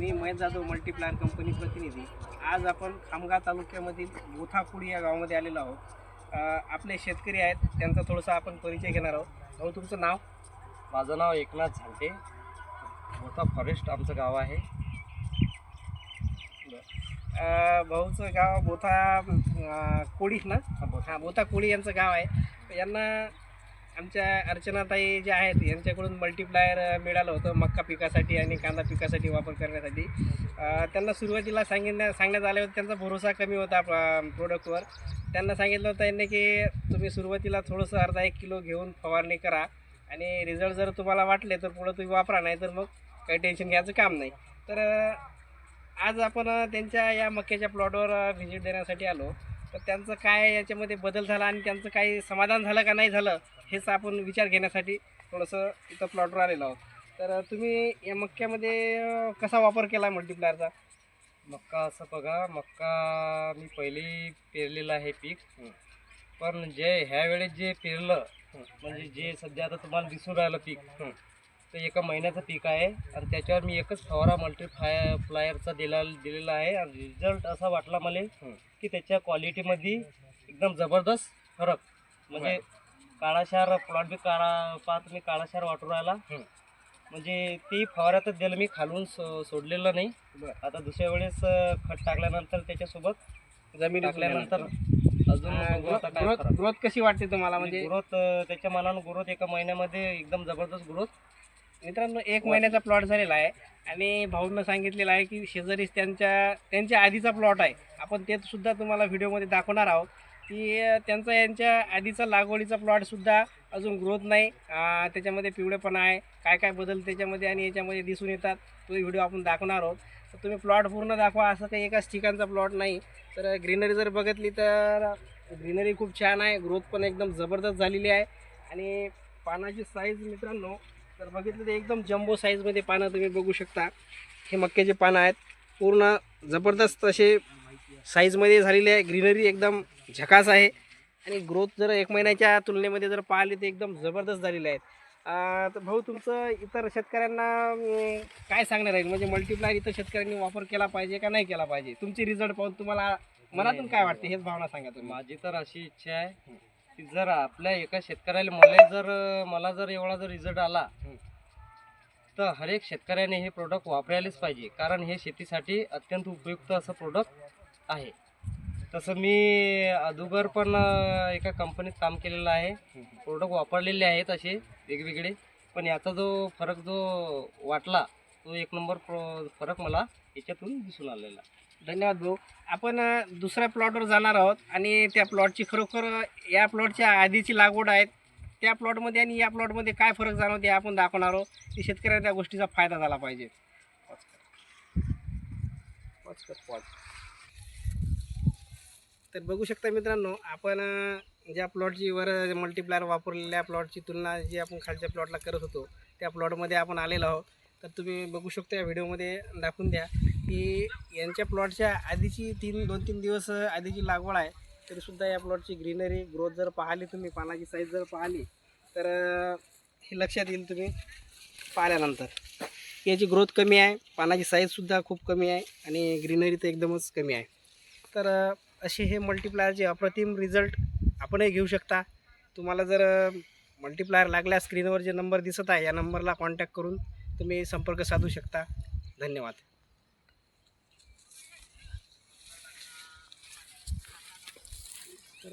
मी Mahesh Jadhav multiplier company प्रतिनिधी। आज आपण खामगाव तालुक्यामधील बोथाकुडी या गावामध्ये आलेलो आहोत। आपले शेतकरी आहेत, त्यांचा थोडासा आपण परिचय घेणार आहोत। भाऊ, तुमचं नाव? माझं नाव एकनाथ झालटे, बोथा फॉरेस्ट आमचं गाव आहे। भाऊचं गाव बोथा कोळी ना? हां, बोथा कोळी यांचं गाव आहे। यांना आमच्या अर्चनाताई जे आहेत यांच्याकडून मल्टीप्लायर मिळालं होतं मक्का पिकासाठी आणि कांदा पिकासाठी वापर करण्यासाठी। त्यांना सुरुवातीला सांगण्यात आले होते, त्यांचा भरोसा कमी होता प्रोडक्टवर। त्यांना सांगितलं होतं यांनी की तुम्ही सुरुवातीला थोडंसं अर्धा 1 किलो घेऊन फवारणी करा आणि रिझल्ट जर तुम्हाला वाटले तर पुढं तुम्ही वापरा, नाही तर मग काही टेन्शन घ्यायचं काम नाही। तर आज आपण त्यांच्या या मक्याच्या प्लॉटवर व्हिजिट देण्यासाठी आलो। तर त्यांचं काय याच्यामध्ये बदल झाला आणि त्यांचं काही समाधान झालं का नाही झालं हेच आपण विचार घेण्यासाठी थोडंसं इथं प्लॉटवर आलेलो आहोत। तर तुम्ही या मक्यामध्ये कसा वापर केला मल्टीप्लायरचा? मक्का असं बघा, मक्का मी पहिली पेरलेलं आहे पीक, पण ह्या वेळेस जे पेरलं म्हणजे जे सध्या आता तुम्हाला दिसून राहिलं पीक, तर 1 महिन्याचं पीक आहे आणि त्याच्यावर मी एकच फवारा मल्टीप्लायरचा दिलेला आहे आणि रिझल्ट असा वाटला मला की त्याच्या क्वालिटीमध्ये एकदम जबरदस्त फरक, म्हणजे काळाशार प्लॉट बी पाहत मी काळाशार वाटू राहिला, म्हणजे ती फवाऱ्यातच दिलं मी, खालून सोडलेलं नाही। आता दुसऱ्या वेळेस खत टाकल्यानंतर त्याच्यासोबत जमीन टाकल्यानंतर अजून ग्रोथ कशी वाटते तुम्हाला? म्हणजे ग्रोथ त्याच्या मनानं ग्रोथ 1 महिन्यामध्ये एकदम जबरदस्त ग्रोथ। मित्रांनो, 1 महिन्याचा प्लॉट झालेला आहे आणि भाऊंना सांगितलेलं आहे की शेजारीच त्यांच्या आधीचा प्लॉट आहे। आपण ते सुद्धा तुम्हाला व्हिडिओमध्ये दाखवणार आहोत की यांच्या आधीचा लागवडीचा प्लॉटसुद्धा अजून ग्रोथ नाही, त्याच्यामध्ये पिवळेपणा आहे, काय काय बदल त्याच्यामध्ये आणि याच्यामध्ये दिसून येतात, तो व्हिडिओ आपण दाखवणार आहोत। तर तुम्ही प्लॉट पूर्ण दाखवा, असं काही एकाच ठिकाणचा प्लॉट नाही। तर ग्रीनरी जर बघितली तर ग्रीनरी खूप छान आहे, ग्रोथ पण एकदम जबरदस्त झालेली आहे आणि पानाची साईज मित्रांनो तर बघितलं तर एकदम जम्बो साईजमध्ये पानं तुम्ही बघू शकता। हे मक्याचे पानं आहेत, पूर्ण जबरदस्त असे साईजमध्ये झालेले आहे। ग्रीनरी एकदम झकास आहे आणि ग्रोथ जर 1 महिन्याच्या तुलनेमध्ये जर पाहिली तर एकदम जबरदस्त झालेले आहेत। तर भाऊ, तुमचं इतर शेतकऱ्यांना काय सांगणार आहे? म्हणजे मल्टीप्लायर इतर शेतकऱ्यांनी वापर केला पाहिजे का नाही केला पाहिजे? तुमची रिझल्ट पाहून तुम्हाला मनातून काय वाटते हेच भावना सांगा तुम्ही। माझी तर अशी इच्छा आहे की जर आपल्या एका शेतकऱ्याला मला जर एवढा जर रिझल्ट आला तर हर एक शेतकऱ्याने हे प्रोडक्ट वापरायलाच पाहिजे, कारण हे शेतीसाठी अत्यंत उपयुक्त असं प्रोडक्ट आहे। तसं मी अगोदर पण एका कंपनीत काम केलेलं आहे, प्रोडक्ट वापरलेले आहेत असे वेगवेगळे, पण याचा जो फरक जो वाटला तो 1 नंबर फरक मला याच्यातून दिसून आलेला। धन्यवाद भाऊ। आपण दुसऱ्या प्लॉटवर जाणार आहोत आणि त्या प्लॉटची खरोखर या प्लॉटच्या आधीची लागवड आहे त्या प्लॉटमध्ये आणि या प्लॉटमध्ये काय फरक जाणवते आपण दाखवणार आहोत, की शेतकऱ्याला त्या गोष्टीचा फायदा झाला पाहिजे। तर बघू शकता मित्रांनो, आपण ज्या प्लॉटची वर मल्टीप्लायर वापरलेल्या प्लॉटची तुलना जी आपण खालच्या प्लॉटला करत होतो त्या प्लॉटमध्ये आपण आलेलो आहोत। तर तुम्ही बघू शकता या व्हिडिओमध्ये दाखवून द्या की यांच्या प्लॉटच्या आधीची 2-3 दिवस आधीची लागवड आहे, तरीसुद्धा या प्लॉटची ग्रीनरी ग्रोथ जर पाहिली तुम्ही, पानाची साईज जर पाहिली तर हे लक्षात येईल तुम्ही पाहिल्यानंतर। याची ग्रोथ कमी आहे, पानाची साईजसुद्धा खूप कमी आहे आणि ग्रीनरी तर एकदमच कमी आहे। तर असे हे मल्टीप्लायरचे अप्रतिम रिझल्ट आपणही घेऊ शकता। तुम्हाला जर मल्टीप्लायर लागल्यास स्क्रीनवर जे नंबर दिसत आहे या नंबरला कॉन्टॅक्ट करून तुम्ही संपर्क साधू शकता। धन्यवाद। तर